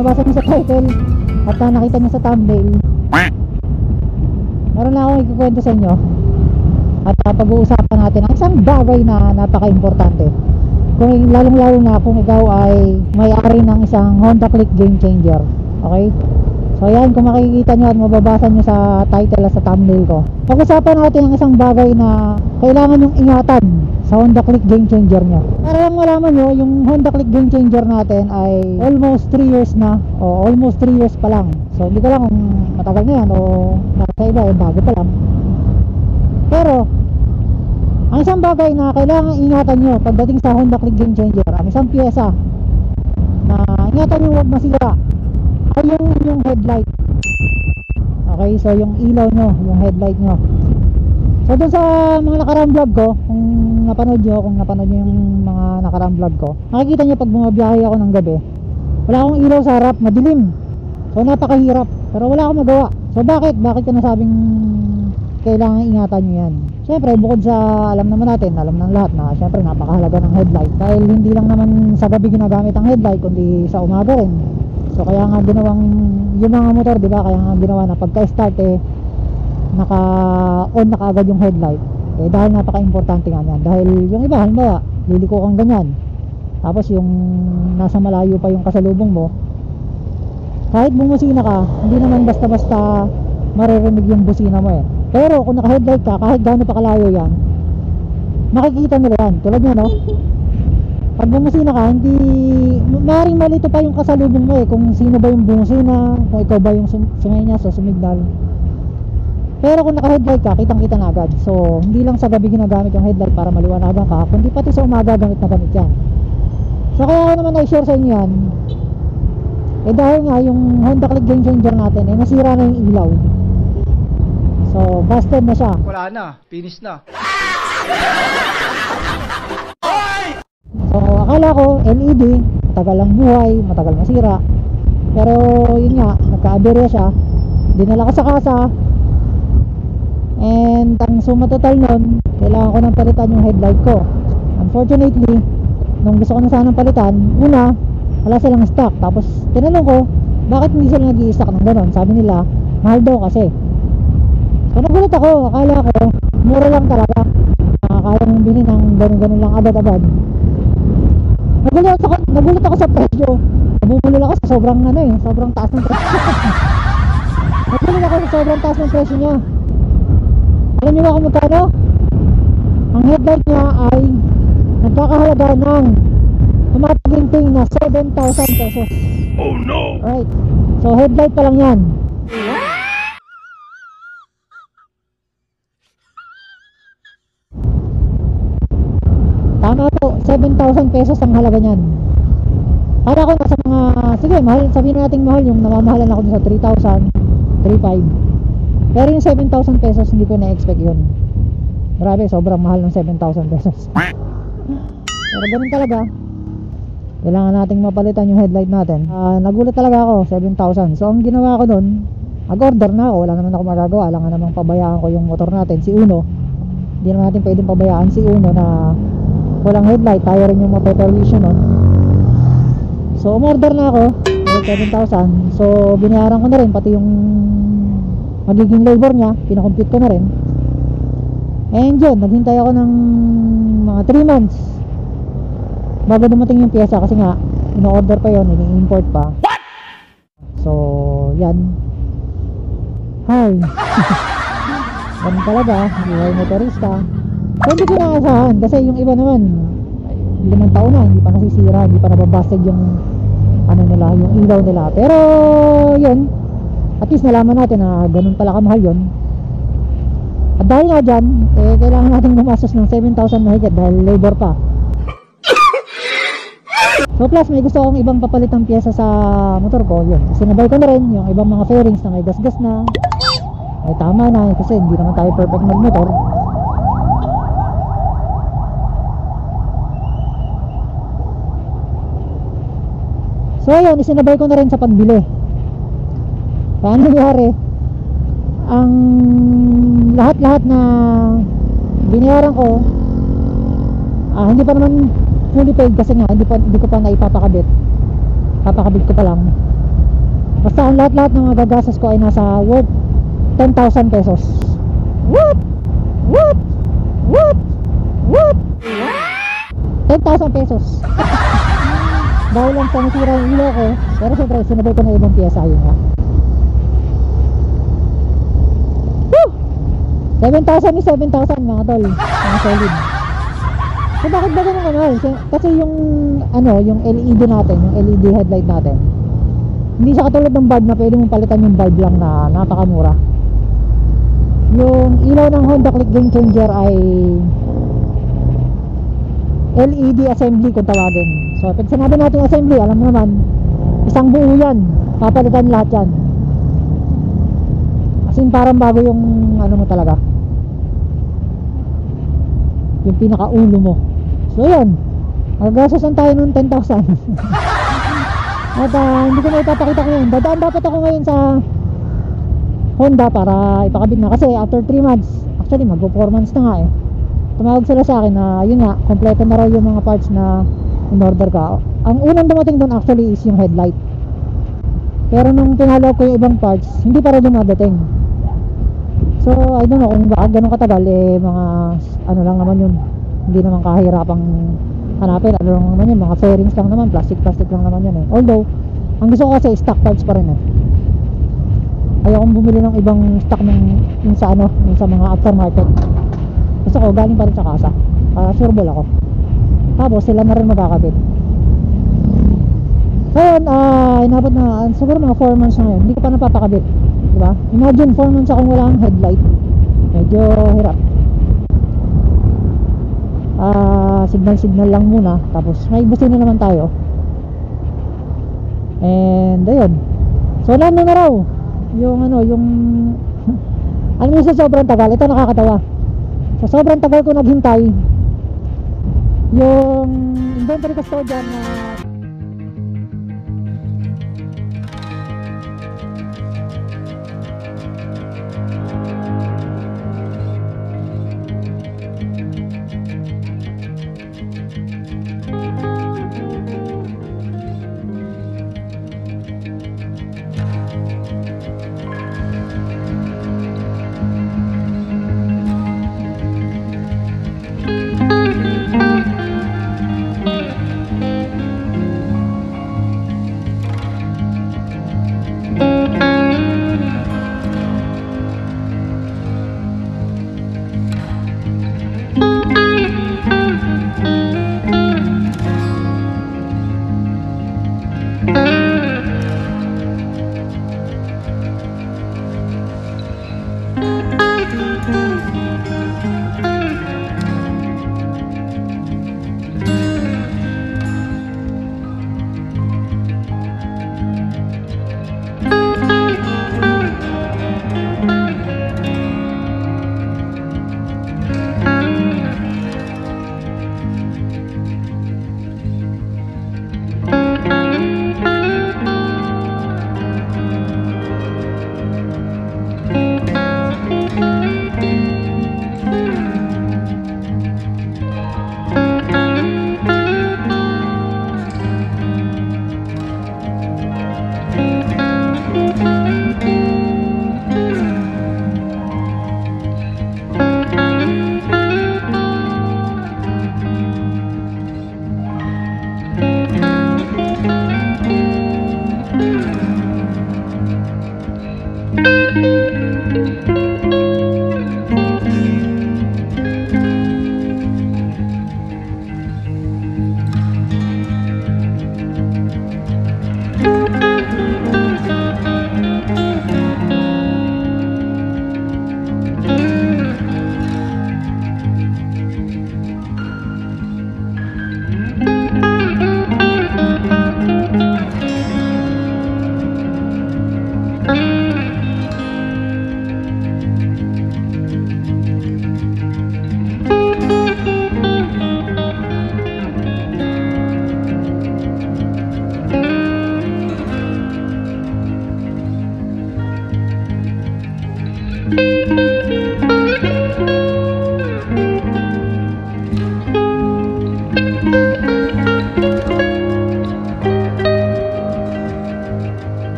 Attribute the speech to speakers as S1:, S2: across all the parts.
S1: nabasa nyo sa title at nakita nyo sa thumbnail, meron na akong ikukwento sa inyo at pag-uusapan natin ang isang bagay na napaka-importante, kung lalong-lalo na kung ikaw ay may-ari ng isang Honda Click Game Changer. Okay? So yan, kung makikita nyo at mababasa nyo sa title at sa thumbnail ko, pag-usapan natin ang isang bagay na kailangan nyong ingatan sa Honda Click Game Changer nyo. Para lang malaman nyo, yung Honda Click Game Changer natin ay almost 3 years na, o almost 3 years pa lang. So hindi ko lang kung matagal na yan o nasa iba ay bago pa lang. Pero ang isang bagay na kailangan ingatan nyo pagdating sa Honda Click Game Changer, ang isang pyesa na ingatan nyo huwag masira, ay yung headlight. Okay, so yung ilaw nyo, yung headlight nyo. So doon sa mga nakaraang vlog ko, kung napanood nyo yung mga nakaraang vlog ko, makikita nyo pag bumabiyahe ako ng gabi, wala akong ilaw sa harap, madilim. So napakahirap, pero wala akong magawa. So bakit ko nasabing kailangan ingatan nyo yan? Siyempre bukod sa alam naman natin, alam ng lahat na siyempre napakahalaga ng headlight, dahil hindi lang naman sa gabi ginagamit ang headlight kundi sa umaga rin. So kaya nga ginawang yung mga motor, di ba, kaya nga ginawa na pagka-start naka-on na kaagad yung headlight. Dahil napaka-importante nga yan. Dahil yung iba, halimbawa, liliko kang ganyan, tapos yung nasa malayo pa yung kasalubong mo, kahit bumusina ka, hindi naman basta-basta maririnig yung busina mo eh. Pero kung naka-headlight ka, kahit gaano pa kalayo yan, makikita nila yan. Tulad nyo, no? Pag bumusina ka, hindi maaaring malito pa yung kasalubong mo eh, kung sino ba yung bumusina, kung ikaw ba yung sumay niya, so sumignal. Pero kung naka-headlight ka, kitang-kita na agad. So hindi lang sa gabi ginagamit yung headlight para maliwanagan ka, kundi pati sa umaga gamit na gamit yan. So kaya ako naman na-share sa inyo yan, dahil nga yung Honda Click Game Changer natin nasira na yung ilaw. So busted na siya.
S2: Wala na, finish na.
S1: So akala ko LED, matagal lang buhay, matagal masira. Pero yun nga, nagka-aberya siya, dinala ko sa kasa, and ang suma total nun, kailangan ko nang palitan yung headlight ko. Unfortunately, nung gusto ko na sanang palitan, una, wala silang stock. Tapos tinanong ko, bakit hindi sila nag-i-stock ng ganon? Sabi nila, mahal daw kasi. So nagulat ako, akala ko mura lang talaga, kaya mong bilhin ng ganon-ganon lang agad-agad. Nagulat ako sa presyo. Nabubulol ako sa sobrang sobrang taas ng presyo. Nagulat ako sa sobrang taas ng presyo niya. Alam niyo ba kung magkano? Ang headlight niya ay nagkakahalaga ng tumataginting na 7,000 pesos.
S2: Oh no!
S1: Right. So headlight pa lang yan. Tama to, 7,000 pesos ang halaga niyan. Para ko nasa mga, sige, mahal, sabihin natin mahal, yung namamahalan ako sa 3,000, 3,500. Pero yung 7,000 pesos, hindi ko na-expect yun. Grabe, sobrang mahal ng 7,000 pesos. Pero ganun talaga. Kailangan nating mapalitan yung headlight natin. Nagulat talaga ako, 7,000. So ang ginawa ko nun, nag-order na ako, wala naman ako magagawa. Alam nga namang pabayaan ko yung motor natin, si Uno. Hindi naman natin pwedeng pabayaan si Uno na walang headlight, tayo rin yung mapeperwisyon nun. So umorder na ako, 7,000. So binayaran ko na rin pati yung magiging labor niya, pinakompute ko na rin. And yun, naghintay ako ng mga 3 months bago dumating yung pyesa, kasi nga ino-order pa yun, ini-import pa. What? So yan. Hi. Ganun talaga, buhay motorista. So hindi ko naasahan, kasi yung iba naman 5 taon na, hindi pa nasisira, hindi pa nababasted yung nila, yung ilaw nila. Pero yun, at least nalaman natin na ganun pala kamahal yun. At dahil nga dyan, kailangan natin gumastos ng 7,000 na higit dahil labor pa. So plus may gusto akong ibang papalitang pyesa sa motor ko, yun, sinabay ko na rin yung ibang mga fairings na may gasgas na. Ay tama na, kasi hindi naman tayo perfect magmotor. So ayun, isinabay ko na rin sa pagbili. Paano nangyari? Ang lahat-lahat na binayaran ko, hindi pa naman fully paid kasi nga hindi ko pa naipapakabit. Papakabit ko pa lang. Basta ang lahat-lahat ng mga gagastos ko ay nasa worth 10,000 pesos. What? What? What? What? 10,000 pesos. Dahil lang sa nasira yung ilaw ko. Pero syempre sinabay ko na ibang piyesa, yun nga. Woo! 7,000 is 7,000 mga tol, mga solid. So bakit ba ganun kamahal? Kasi yung yung LED natin, yung LED headlight natin, hindi siya katulad ng bulb na pwede mong palitan yung bulb lang na napakamura. Yung ilaw ng Honda Click Game Changer ay LED assembly kung tawagin. So pag sinabi natin assembly, alam mo naman, isang buo yan, papalitan lahat yan. As in parang bago yung mo talaga, yung pinakaulo mo. So yun, magagastosan tayo ng 10,000. At hindi ko na ipapakita ko yun. Dadaan dapat ako ngayon sa Honda para ipakabit na. Kasi after 3 months, actually mag-4 months na nga eh, tumawag sila sa akin na yun nga, kompleto na raw yung mga parts na in-order ka. Ang unang dumating doon actually is yung headlight. Pero nung pinalaw ko yung ibang parts, hindi pa rin dumadating. So I don't know kung bakit ganun katagal, mga lang naman yun, hindi naman kahirapang hanapin. Ano lang naman yun, mga fairings lang naman, plastic lang naman yun eh. Although ang gusto ko kasi stock parts pa rin eh. Ayokong bumili ng ibang stock yung sa yung sa mga aftermarket. Gusto ko galing pa rin sa kasa, para sure ball ako. Tapos sila na rin magkakabit. So yun, inabot na siguro mga 4 months na ngayon, hindi ko pa napapakabit, diba? Imagine 4 months akong wala akong headlight. Medyo hirap. Signal lang muna, tapos may busina naman tayo. And ayun, so alam mo na raw yung yung alam mo, sa sobrang tagal, ito nakakatawa. Sa sobrang tagal ko naghintay, yung inventory custodian na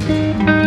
S1: Bye.